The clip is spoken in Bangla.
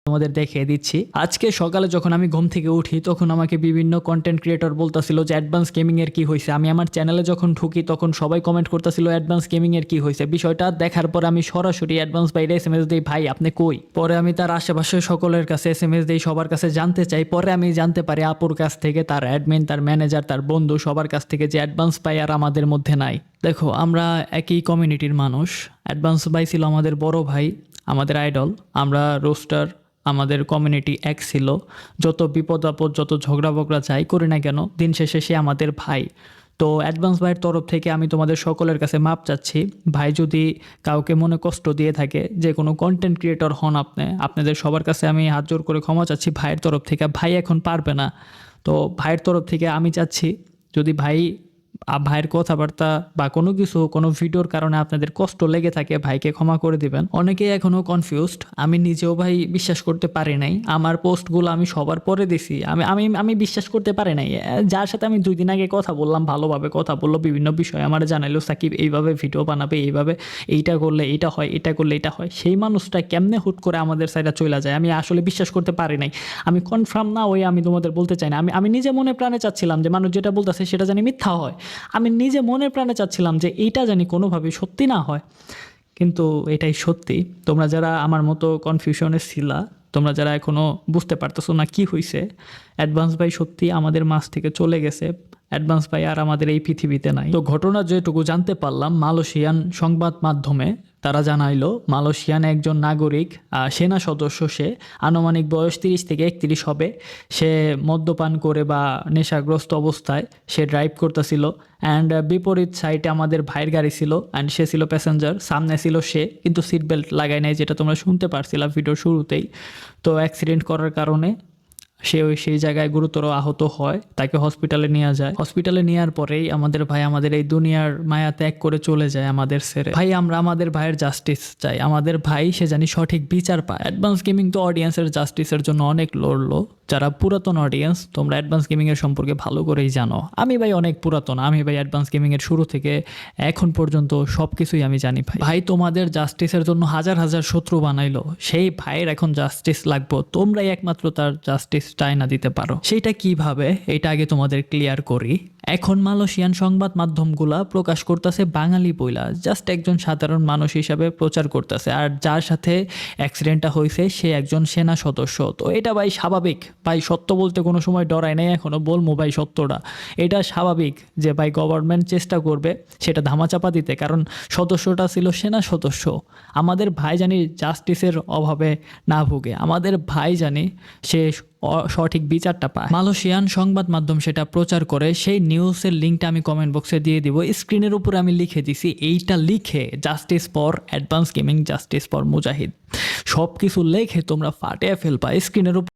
তোমাদের দেখিয়ে দিচ্ছি। আজকে সকালে যখন আমি ঘুম থেকে উঠি তখন আমাকে বিভিন্ন কন্টেন্ট ক্রিয়েটর বলতাছিল যে অ্যাডভান্স গেমিং এর কি হয়েছে। আমি আমার চ্যানেলে যখন ঢুকি তখন সবাই কমেন্ট করতেছিল অ্যাডভান্স গেমিং এর কি হয়েছে। বিষয়টা দেখার পর আমি সরাসরি অ্যাডভান্স ভাইরে এসএমএস দিই, ভাই আপনি কই। পরে আমি তার আশেপাশে সকলের কাছে এসএমএস দিই, সবার কাছে জানতে চাই। পরে আমি জানতে পারি আপুর কাছ থেকে, তার অ্যাডমিন, তার ম্যানেজার, তার বন্ধু, সবার কাছ থেকে যে অ্যাডভান্স ভাই আর আমাদের মধ্যে নাই। দেখো আমরা একই কমিউনিটির মানুষ। অ্যাডভান্স ভাই ছিল আমাদের বড় ভাই, আমাদের আইডল। আমরা রোস্টার, আমাদের কমিউনিটি এক ছিল। যত বিপদ আপদ, যত ঝগড়া বগড়া যাই করি না কেন, দিন শেষে সে আমাদের ভাই। তো অ্যাডভান্স ভাইয়ের তরফ থেকে আমি তোমাদের সকলের কাছে মাপ চাচ্ছি। ভাই যদি কাউকে মনে কষ্ট দিয়ে থাকে, যে কোনো কন্টেন্ট ক্রিয়েটর হন আপনি, আপনাদের সবার কাছে আমি হাত জোর করে ক্ষমা চাচ্ছি ভাইয়ের তরফ থেকে। ভাই এখন পারবে না, তো ভাইয়ের তরফ থেকে আমি চাচ্ছি যদি ভাইয়ের কথাবার্তা বা কোনো কিছু, কোনো ভিডিওর কারণে আপনাদের কষ্ট লেগে থাকে, ভাইকে ক্ষমা করে দিবেন। অনেকেই এখনও কনফিউজড, আমি নিজেও ভাই বিশ্বাস করতে পারি নাই। আমার পোস্টগুলো আমি সবার পরে দিছি, আমি আমি আমি বিশ্বাস করতে পারি নাই। যার সাথে আমি 2 দিন আগে কথা বললাম, ভালোভাবে কথা বললো, বিভিন্ন বিষয়ে আমার জানাইলো সাকিব এইভাবে ভিডিও বানাবে, এইভাবে এইটা করলে এইটা হয়, এটা করলে এটা হয়, সেই মানুষটা কেমনে হুট করে আমাদের সাইডে চলে যায়, আমি আসলে বিশ্বাস করতে পারি নাই। আমি কনফার্ম না হয়ে আমি তোমাদের বলতে চাই না। আমি নিজে মনে প্রাণে চাচ্ছিলাম যে মানুষ যেটা বলতেছে সেটা জানি মিথ্যা হয়। আমি নিজে মনে প্রাণে চাচ্ছিলাম যে এইটা জানি কোনোভাবে সত্যি না হয়, কিন্তু এটাই সত্যি। তোমরা যারা আমার মতো কনফিউশনে ছিলা, তোমরা যারা এখনও বুঝতে পারতেছো না কি হয়েছে, অ্যাডভান্স ভাই সত্যি আমাদের মাঝ থেকে চলে গেছে। অ্যাডভান্স ভাই আর আমাদের এই পৃথিবীতে নাই। তো ঘটনা যেটুকু জানতে পারলাম মালয়েশিয়ান সংবাদ মাধ্যমে, তারা জানাইলো মালয়েশিয়ান একজন নাগরিক, সেনা সদস্য, সে আনুমানিক বয়স 30 থেকে 31 হবে। সে মদ্যপান করে বা নেশাগ্রস্ত অবস্থায় সে ড্রাইভ করতেছিল। অ্যান্ড বিপরীত সাইডে আমাদের ভাইয়ের গাড়ি ছিল, অ্যান্ড সে ছিল প্যাসেঞ্জার। সামনে ছিল সে, কিন্তু সিট বেল্ট লাগায় নাই, যেটা তোমরা শুনতে পারছিলাম ভিডিওর শুরুতেই। তো অ্যাক্সিডেন্ট করার কারণে সেই জায়গায় গুরুতর আহত হয়, তাকে হসপিটালে নিয়ে যায়। হসপিটালে নেওয়ার পরেই আমাদের ভাই আমাদের এই দুনিয়ার মায়া ত্যাগ করে চলে যায় আমাদের ছেড়ে। ভাই আমরা আমাদের ভাইয়ের জাস্টিস চাই, আমাদের ভাই সে জানি সঠিক বিচার পায়। অ্যাডভান্স গেমিং তো অডিয়েন্সের জাস্টিসের জন্য অনেক লড়লো। যারা পুরাতন অডিয়েন্স, তোমরা অ্যাডভান্স গেমিংয়ের সম্পর্কে ভালো করেই জানো। আমি ভাই অনেক পুরাতন, আমি ভাই অ্যাডভান্স গেমিংয়ের শুরু থেকে এখন পর্যন্ত সব কিছুই আমি জানি। ভাই তোমাদের জাস্টিসের জন্য হাজার হাজার শত্রু বানাইলো, সেই ভাইয়ের এখন জাস্টিস লাগবো, তোমরাই একমাত্র তার জাস্টিস চায়না দিতে পারো। সেইটা কিভাবে, এটা আগে তোমাদের ক্লিয়ার করি। এখন মালয়েশিয়ান সংবাদ মাধ্যমগুলা প্রকাশ করতেছে বাঙালি বইলা, জাস্ট একজন সাধারণ মানুষ হিসাবে প্রচার করতেছে। আর যার সাথে অ্যাক্সিডেন্টটা হয়েছে সে একজন সেনা সদস্য। তো এটা ভাই স্বাভাবিক, ভাই সত্য বলতে কোনো সময় ডরাই নাই, এখনও বলবো ভাই সত্যটা। এটা স্বাভাবিক যে ভাই গভর্নমেন্ট চেষ্টা করবে সেটা ধামাচাপা দিতে, কারণ সদস্যটা ছিল সেনা সদস্য। আমাদের ভাই জানি জাস্টিসের অভাবে না ভুগে, আমাদের ভাই জানি সে সঠিক বিচারটা পায়। মালয়েশিয়ান সংবাদ মাধ্যম সেটা প্রচার করে, সেই নিউজের লিঙ্কটা আমি কমেন্ট বক্সে দিয়ে দিব। স্ক্রিনের উপর আমি লিখে দিছি, এইটা লিখে justice for advance gaming, justice for Mujahid, সব কিছু লিখে তোমরা ফাটিয়ে ফেলবা স্ক্রিনের উপর।